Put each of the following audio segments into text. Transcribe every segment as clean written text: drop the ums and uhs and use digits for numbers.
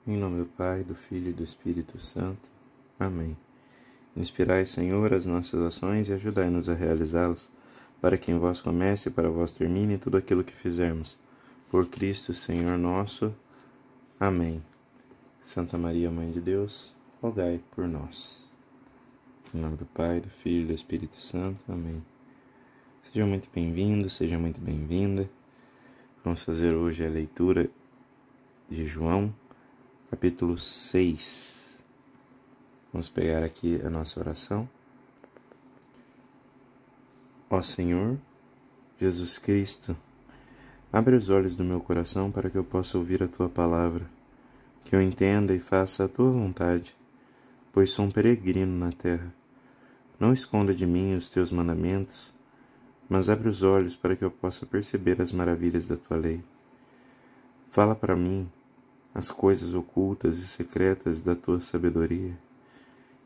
Em nome do Pai, do Filho e do Espírito Santo. Amém. Inspirai, Senhor, as nossas ações e ajudai-nos a realizá-las, para que em vós comece e para vós termine tudo aquilo que fizermos. Por Cristo, Senhor nosso. Amém. Santa Maria, Mãe de Deus, rogai por nós. Em nome do Pai, do Filho e do Espírito Santo. Amém. Seja muito bem-vindo, seja muito bem-vinda. Vamos fazer hoje a leitura de João, capítulo 6. Vamos pegar aqui a nossa oração. Ó Senhor, Jesus Cristo, abre os olhos do meu coração para que eu possa ouvir a Tua palavra, que eu entenda e faça a Tua vontade, pois sou um peregrino na terra. Não esconda de mim os Teus mandamentos, mas abre os olhos para que eu possa perceber as maravilhas da Tua lei. Fala para mim as coisas ocultas e secretas da Tua sabedoria.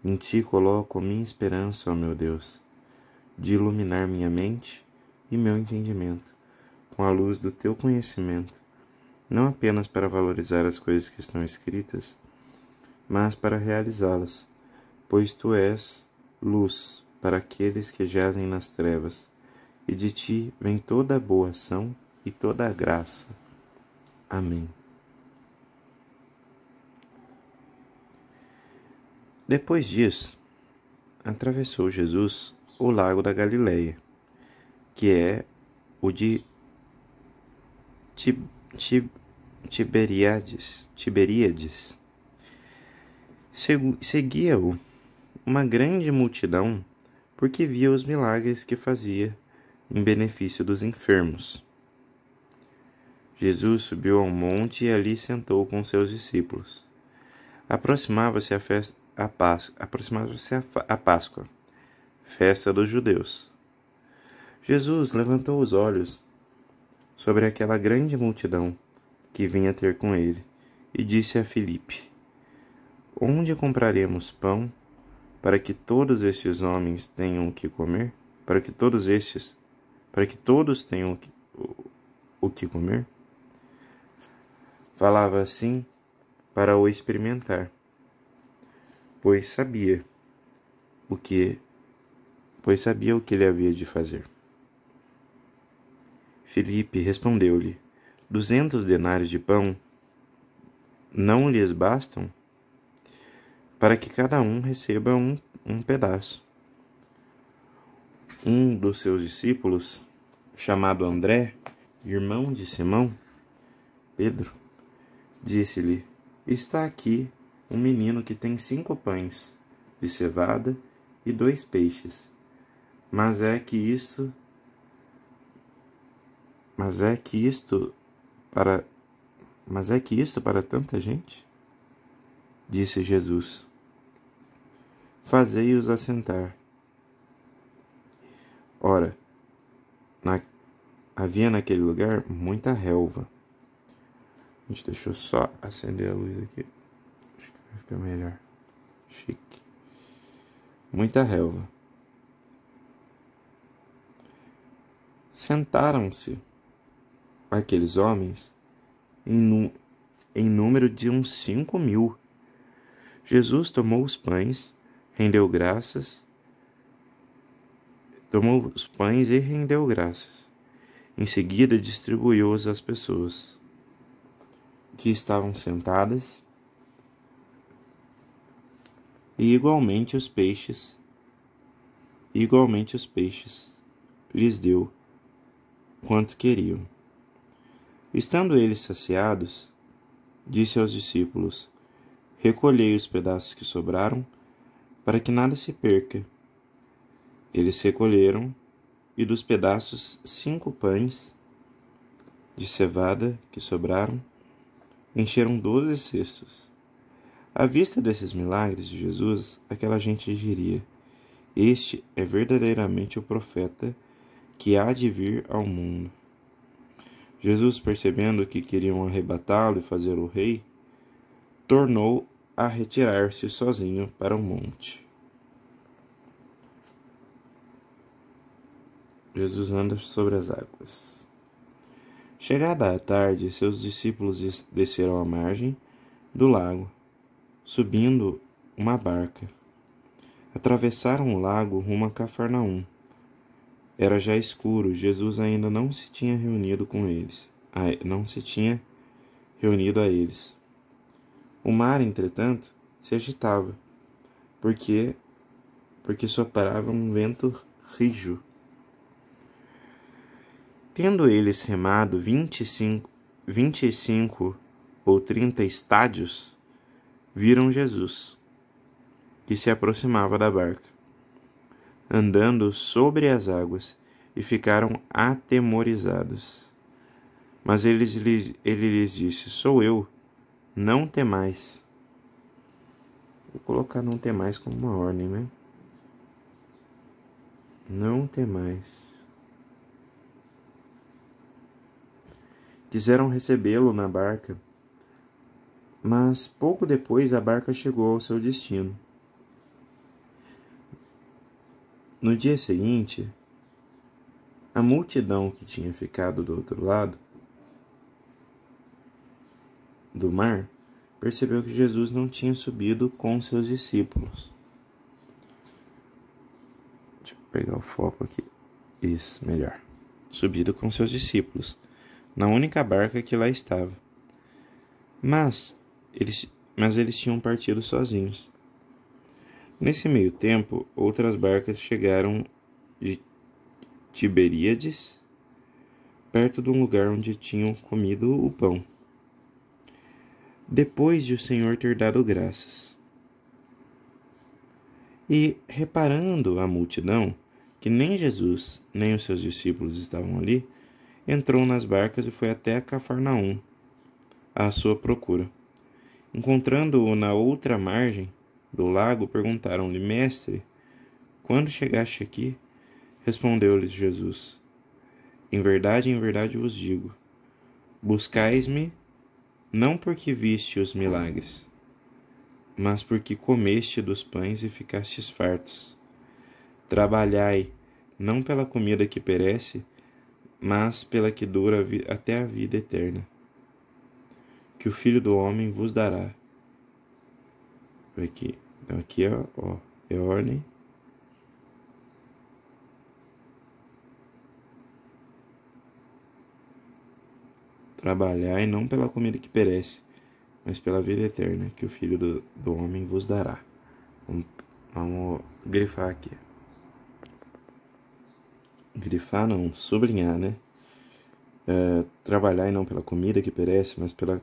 Em Ti coloco a minha esperança, ó meu Deus, de iluminar minha mente e meu entendimento com a luz do Teu conhecimento, não apenas para valorizar as coisas que estão escritas, mas para realizá-las, pois Tu és luz para aqueles que jazem nas trevas, e de Ti vem toda a boa ação e toda a graça. Amém. Depois disso, atravessou Jesus o lago da Galileia, que é o de Tiberíades. Seguia-o uma grande multidão, porque via os milagres que fazia em benefício dos enfermos. Jesus subiu ao monte e ali sentou com seus discípulos. Aproximava-se a Páscoa, festa dos judeus. Jesus levantou os olhos sobre aquela grande multidão que vinha ter com ele e disse a Filipe: Onde compraremos pão para que todos estes homens tenham o que comer? Para que todos tenham o que comer? Falava assim para o experimentar, pois sabia o que ele havia de fazer. Filipe respondeu-lhe: 200 denários de pão não lhes bastam para que cada um receba um pedaço. Um dos seus discípulos, chamado André, irmão de Simão, Pedro, disse-lhe: Está aqui um menino que tem 5 pães de cevada e 2 peixes. Mas é que isto para tanta gente? Disse Jesus: Fazei-os assentar. Ora, havia naquele lugar muita relva. Deixa eu só acender a luz aqui. Acho que vai ficar melhor. Chique. Muita relva. Sentaram-se aqueles homens em número de uns 5.000. Jesus tomou os pães e rendeu graças. Em seguida distribuiu-os às pessoas que estavam sentadas, e igualmente os peixes lhes deu quanto queriam. Estando eles saciados, disse aos discípulos: Recolhei os pedaços que sobraram, para que nada se perca. Eles recolheram, e dos pedaços 5 pães de cevada que sobraram, encheram 12 cestos. À vista desses milagres de Jesus, aquela gente diria: Este é verdadeiramente o profeta que há de vir ao mundo. Jesus, percebendo que queriam arrebatá-lo e fazer-o rei, tornou a retirar-se sozinho para o monte. Jesus anda sobre as águas. Chegada a tarde, seus discípulos desceram à margem, do lago, subindo uma barca. Atravessaram o lago rumo a Cafarnaum. Era já escuro, Jesus ainda não se tinha reunido com eles. Não se tinha reunido a eles. O mar, entretanto, se agitava, porque soprava um vento rijo. Tendo eles remado 25 ou 30 estádios, viram Jesus, que se aproximava da barca, andando sobre as águas, e ficaram atemorizados. Mas ele lhes disse: Sou eu, não temais. Vou colocar não temais como uma ordem, né? Não temais. Quiseram recebê-lo na barca, mas pouco depois a barca chegou ao seu destino. No dia seguinte, a multidão que tinha ficado do outro lado do mar percebeu que Jesus não tinha subido com seus discípulos. Deixa eu pegar o foco aqui. Isso, melhor. Subido com seus discípulos, na única barca que lá estava. Mas eles tinham partido sozinhos. Nesse meio tempo, outras barcas chegaram de Tiberíades, perto de um lugar onde tinham comido o pão, depois de o Senhor ter dado graças. E, reparando a multidão, que nem Jesus nem os seus discípulos estavam ali, entrou nas barcas e foi até Cafarnaum, à sua procura. Encontrando-o na outra margem do lago, perguntaram-lhe: Mestre, quando chegaste aqui? Respondeu-lhes Jesus: em verdade vos digo, buscais-me não porque viste os milagres, mas porque comeste dos pães e ficastes fartos. Trabalhai não pela comida que perece, mas pela que dura até a vida eterna, que o Filho do Homem vos dará. Aqui. Então aqui é ordem. Trabalhai não pela comida que perece, mas pela vida eterna, que o Filho do Homem vos dará. Vamos grifar aqui. Grifar não, sublinhar, né? Trabalhai não pela comida que perece, mas pela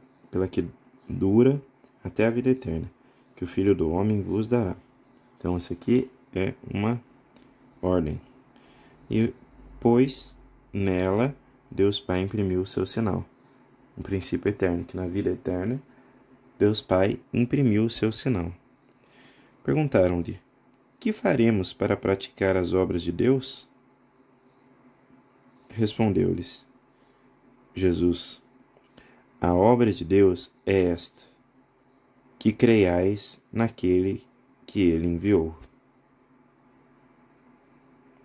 que dura até a vida eterna, que o Filho do Homem vos dará. Então, isso aqui é uma ordem. E, pois, nela, Deus Pai imprimiu o seu sinal. Um princípio eterno, que na vida eterna, Deus Pai imprimiu o seu sinal. Perguntaram-lhe: que faremos para praticar as obras de Deus? Respondeu-lhes Jesus: a obra de Deus é esta, que creiais naquele que ele enviou.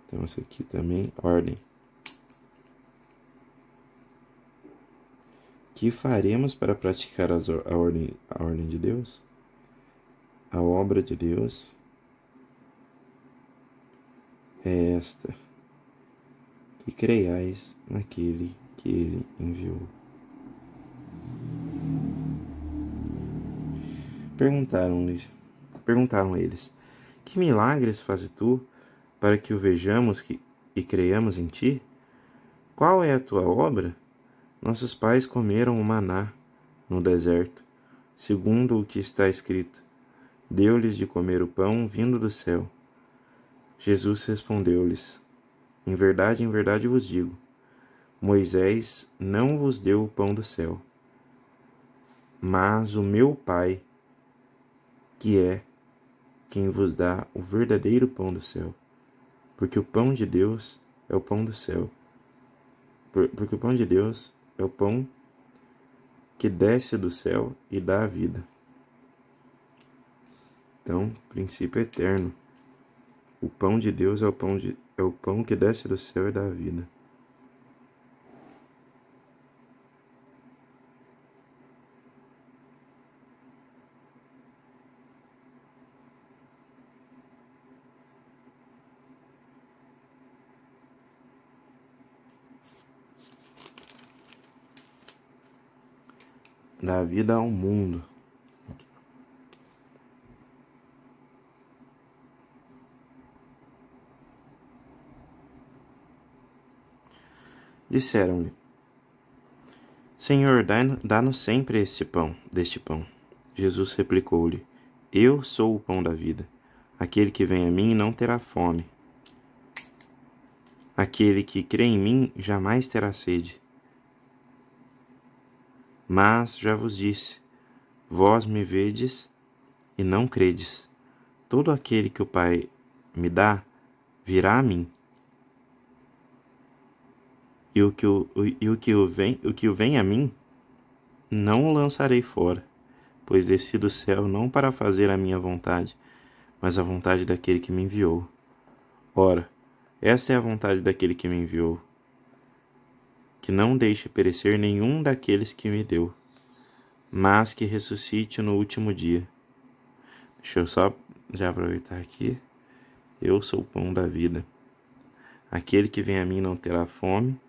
Então, isso aqui também, ordem. Que faremos para praticar a ordem de Deus? A obra de Deus é esta, que creiais naquele que ele enviou. Perguntaram eles: que milagres fazes tu, para que o vejamos e creiamos em ti? Qual é a tua obra? Nossos pais comeram o maná no deserto, segundo o que está escrito: deu-lhes de comer o pão vindo do céu. Jesus respondeu-lhes: em verdade vos digo, Moisés não vos deu o pão do céu, mas o meu Pai, que é quem vos dá o verdadeiro pão do céu, porque o pão de Deus é o pão do céu. Porque o pão de Deus é o pão que desce do céu e dá a vida. Então, princípio eterno. O pão de Deus é o pão que desce do céu e dá a vida. dá vida ao mundo. Disseram-lhe: Senhor, dá-nos sempre deste pão. Jesus replicou-lhe: Eu sou o pão da vida. Aquele que vem a mim não terá fome. Aquele que crê em mim jamais terá sede. Mas já vos disse: vós me vedes e não credes. Todo aquele que o Pai me dá virá a mim. E o que o vem a mim, não o lançarei fora, pois desci do céu não para fazer a minha vontade, mas a vontade daquele que me enviou. Ora, essa é a vontade daquele que me enviou, que não deixe perecer nenhum daqueles que me deu, mas que ressuscite no último dia. Deixa eu só já aproveitar aqui. Eu sou o pão da vida. Aquele que vem a mim não terá fome,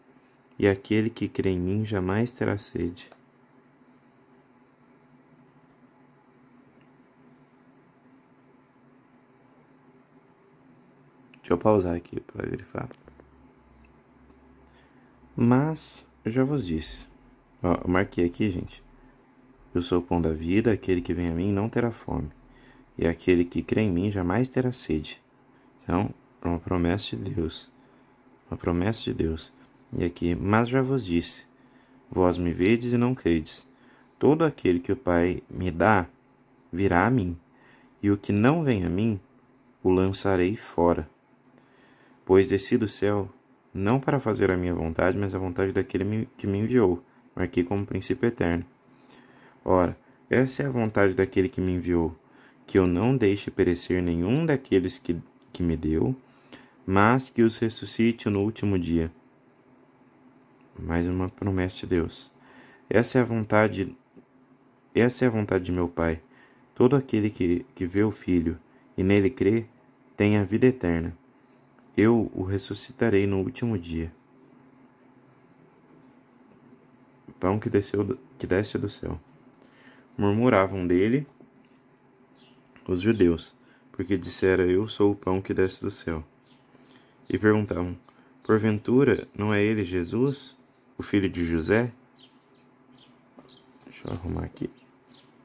e aquele que crê em mim jamais terá sede. Deixa eu pausar aqui para verificar. Mas eu já vos disse. Ó, eu marquei aqui, gente. Eu sou o pão da vida, aquele que vem a mim não terá fome, e aquele que crê em mim jamais terá sede. Então, é uma promessa de Deus. Uma promessa de Deus. E aqui, mas já vos disse: vós me vedes e não credes. Todo aquele que o Pai me dá virá a mim, e o que não vem a mim, o lançarei fora. Pois desci do céu, não para fazer a minha vontade, mas a vontade daquele que me enviou. Marquei como princípio eterno. Ora, essa é a vontade daquele que me enviou, que eu não deixe perecer nenhum daqueles que me deu, mas que os ressuscite no último dia. Mais uma promessa de Deus. Essa é a vontade de meu Pai. Todo aquele que vê o Filho e nele crê, tem a vida eterna. Eu o ressuscitarei no último dia. O pão que desce do céu. Murmuravam dele os judeus, porque dissera: eu sou o pão que desce do céu. E perguntavam: porventura não é ele Jesus, o filho de José? Deixa eu arrumar aqui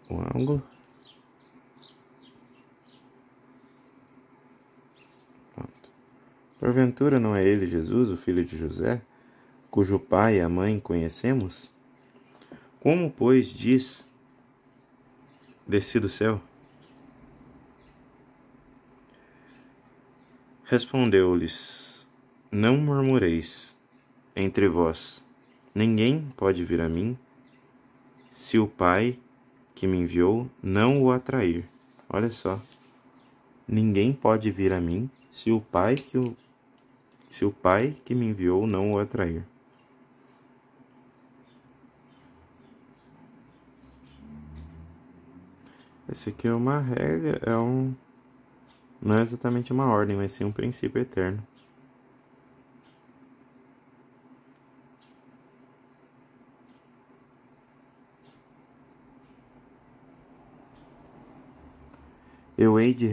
o ângulo. Pronto. Porventura não é ele Jesus, o filho de José, cujo pai e a mãe conhecemos? Como, pois, diz: desci do céu? Respondeu-lhes: não murmureis entre vós. Ninguém pode vir a mim se o Pai que me enviou não o atrair. Olha só. Ninguém pode vir a mim se o Pai que me enviou não o atrair. Esse aqui é uma regra, não é exatamente uma ordem, mas sim um princípio eterno. Eu hei de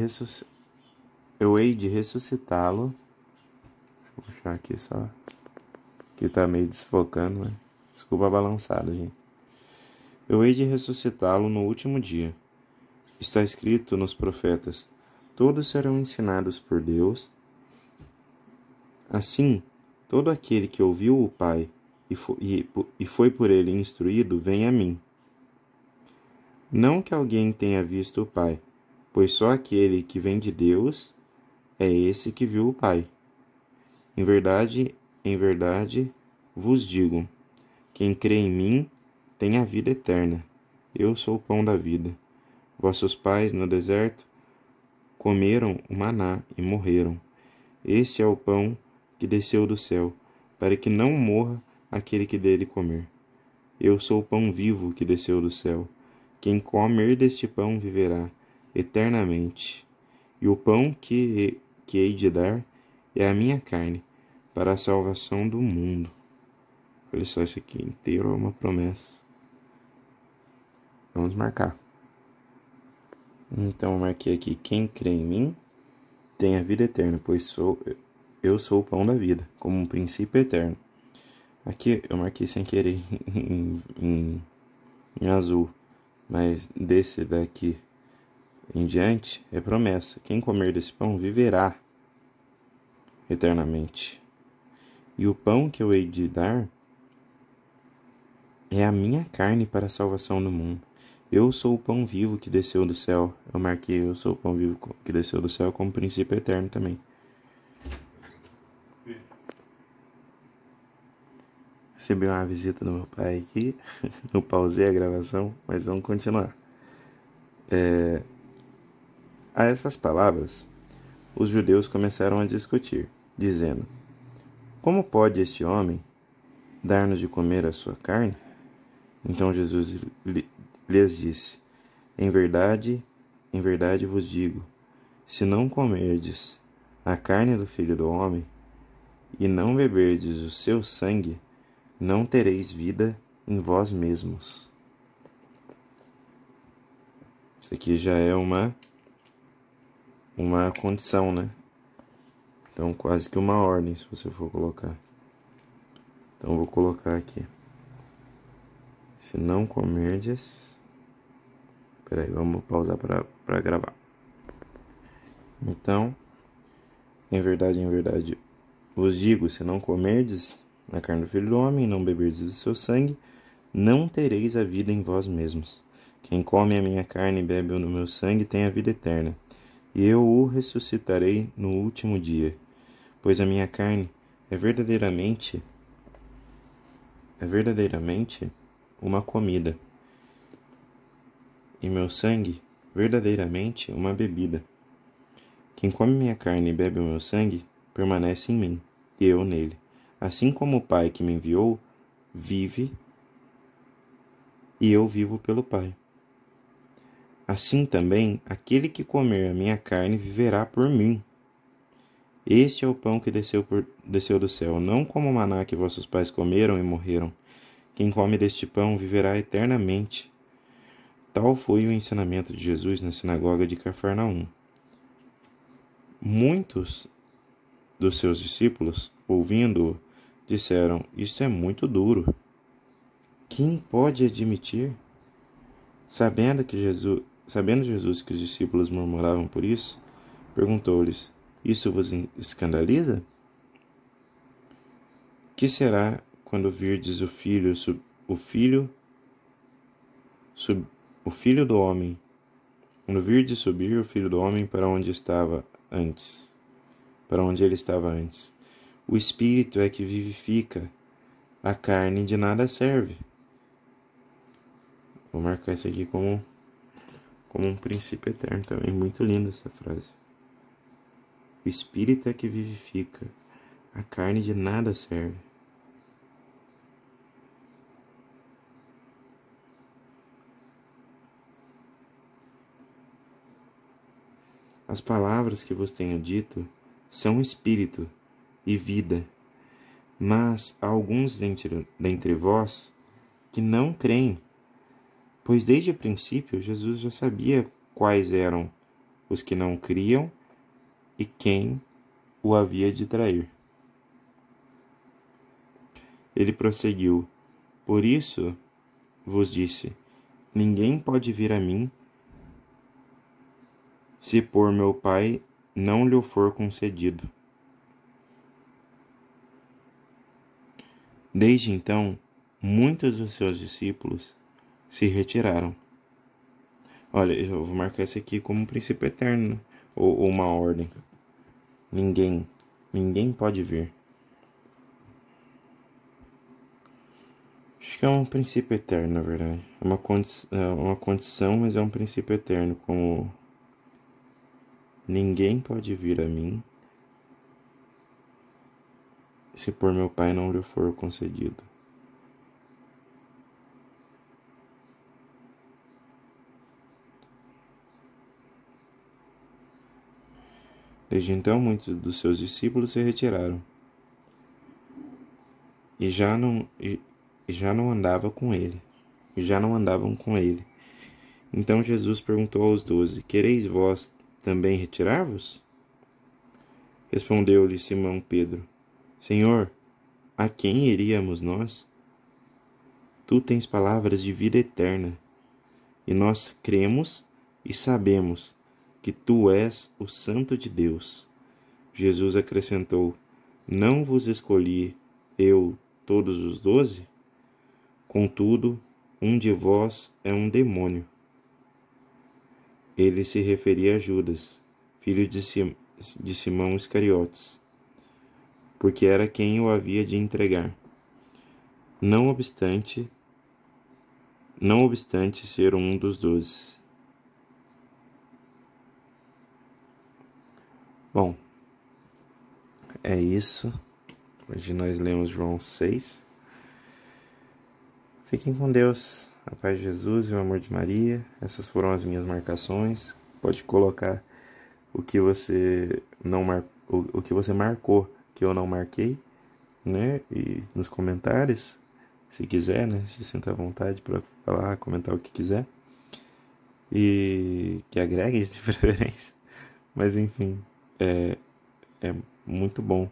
ressuscitá-lo. Vou puxar aqui só, que tá meio desfocando, né? Desculpa a balançada, gente. Eu hei de ressuscitá-lo no último dia. Está escrito nos profetas: todos serão ensinados por Deus. Assim, todo aquele que ouviu o Pai e foi por ele instruído, vem a mim. Não que alguém tenha visto o Pai, pois só aquele que vem de Deus é esse que viu o Pai. Em verdade, vos digo: quem crê em mim tem a vida eterna. Eu sou o pão da vida. Vossos pais no deserto comeram o maná e morreram. Este é o pão que desceu do céu, para que não morra aquele que dele comer. Eu sou o pão vivo que desceu do céu. Quem comer deste pão viverá eternamente. E o pão que hei de dar é a minha carne, para a salvação do mundo. Olha só, isso aqui inteiro é uma promessa. Vamos marcar. Então eu marquei aqui: quem crê em mim tem a vida eterna, pois eu sou o pão da vida, como um princípio eterno. Aqui eu marquei sem querer em azul, mas desse daqui em diante é promessa: quem comer desse pão viverá eternamente. E o pão que eu hei de dar é a minha carne para a salvação do mundo. Eu sou o pão vivo que desceu do céu. Eu marquei: eu sou o pão vivo que desceu do céu, como princípio eterno também. Recebi uma visita do meu pai aqui. Eu pausei a gravação, mas vamos continuar. A essas palavras, os judeus começaram a discutir, dizendo: como pode este homem dar-nos de comer a sua carne? Então Jesus lhes disse: em verdade vos digo, se não comerdes a carne do Filho do Homem e não beberdes o seu sangue, não tereis vida em vós mesmos. Isso aqui já é uma condição, né? Então quase que uma ordem, se você for colocar. Então vou colocar aqui: se não comerdes... Peraí, vamos pausar para gravar. Então, em verdade vos digo, se não comerdes a carne do Filho do Homem e não beberdes do seu sangue, não tereis a vida em vós mesmos. Quem come a minha carne e bebe o meu sangue tem a vida eterna, e eu o ressuscitarei no último dia. Pois a minha carne é verdadeiramente uma comida, e meu sangue verdadeiramente uma bebida. Quem come minha carne e bebe o meu sangue permanece em mim, e eu nele. Assim como o Pai que me enviou vive, e eu vivo pelo Pai. Assim também, aquele que comer a minha carne viverá por mim. Este é o pão que desceu do céu, não como o maná que vossos pais comeram e morreram. Quem come deste pão viverá eternamente. Tal foi o ensinamento de Jesus na sinagoga de Cafarnaum. Muitos dos seus discípulos, ouvindo-o, disseram: isto é muito duro. Quem pode admitir? Sabendo Jesus que os discípulos murmuravam por isso, perguntou-lhes: isso vos escandaliza? Que será quando virdes o filho do homem? Quando virdes subir o Filho do Homem para onde ele estava antes. O Espírito é que vivifica, a carne de nada serve. Vou marcar isso aqui como um princípio eterno também. Muito linda essa frase. O Espírito é que vivifica, a carne de nada serve. As palavras que vos tenho dito são espírito e vida, mas há alguns dentre vós que não creem, pois desde o princípio Jesus já sabia quais eram os que não criam e quem o havia de trair. Ele prosseguiu: por isso vos disse, ninguém pode vir a mim se por meu Pai não lhe for concedido. Desde então, muitos dos seus discípulos se retiraram. Olha, eu vou marcar isso aqui como um princípio eterno, ou uma ordem. Ninguém pode vir. Acho que é um princípio eterno, na verdade. É uma condição, mas é um princípio eterno, como ninguém pode vir a mim se por meu Pai não lhe for concedido. Desde então, muitos dos seus discípulos se retiraram e já não andavam com ele. Então Jesus perguntou aos 12: Quereis vós também retirar-vos? Respondeu-lhe Simão Pedro: Senhor, a quem iríamos nós? Tu tens palavras de vida eterna, e nós cremos e sabemos que tu és o Santo de Deus. Jesus acrescentou: Não vos escolhi eu todos os 12? Contudo, um de vós é um demônio. Ele se referia a Judas, filho de Simão Iscariotes, porque era quem o havia de entregar. Não obstante ser um dos 12. Bom, é isso. Hoje nós lemos João 6. Fiquem com Deus, a paz de Jesus e o amor de Maria. Essas foram as minhas marcações. Pode colocar o que você não o que você marcou que eu não marquei, né? E nos comentários, se quiser, né? Se sinta à vontade para falar, comentar o que quiser. E que agregue de preferência. Mas enfim, é muito bom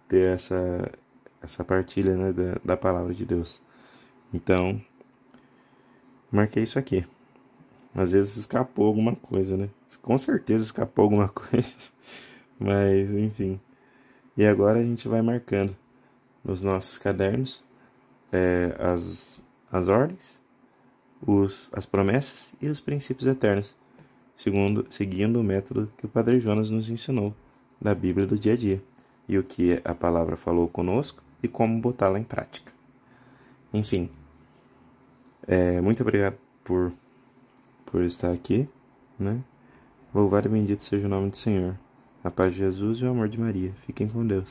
ter essa partilha, né, da palavra de Deus. Então, marquei isso aqui. Às vezes escapou alguma coisa, né? Com certeza escapou alguma coisa. Mas, enfim. E agora a gente vai marcando nos nossos cadernos as ordens, as promessas e os princípios eternos, seguindo o método que o Padre Jonas nos ensinou da Bíblia do dia a dia, e o que a palavra falou conosco e como botá-la em prática. Enfim, muito obrigado por estar aqui, né? Louvado e bendito seja o nome do Senhor. A paz de Jesus e o amor de Maria. Fiquem com Deus.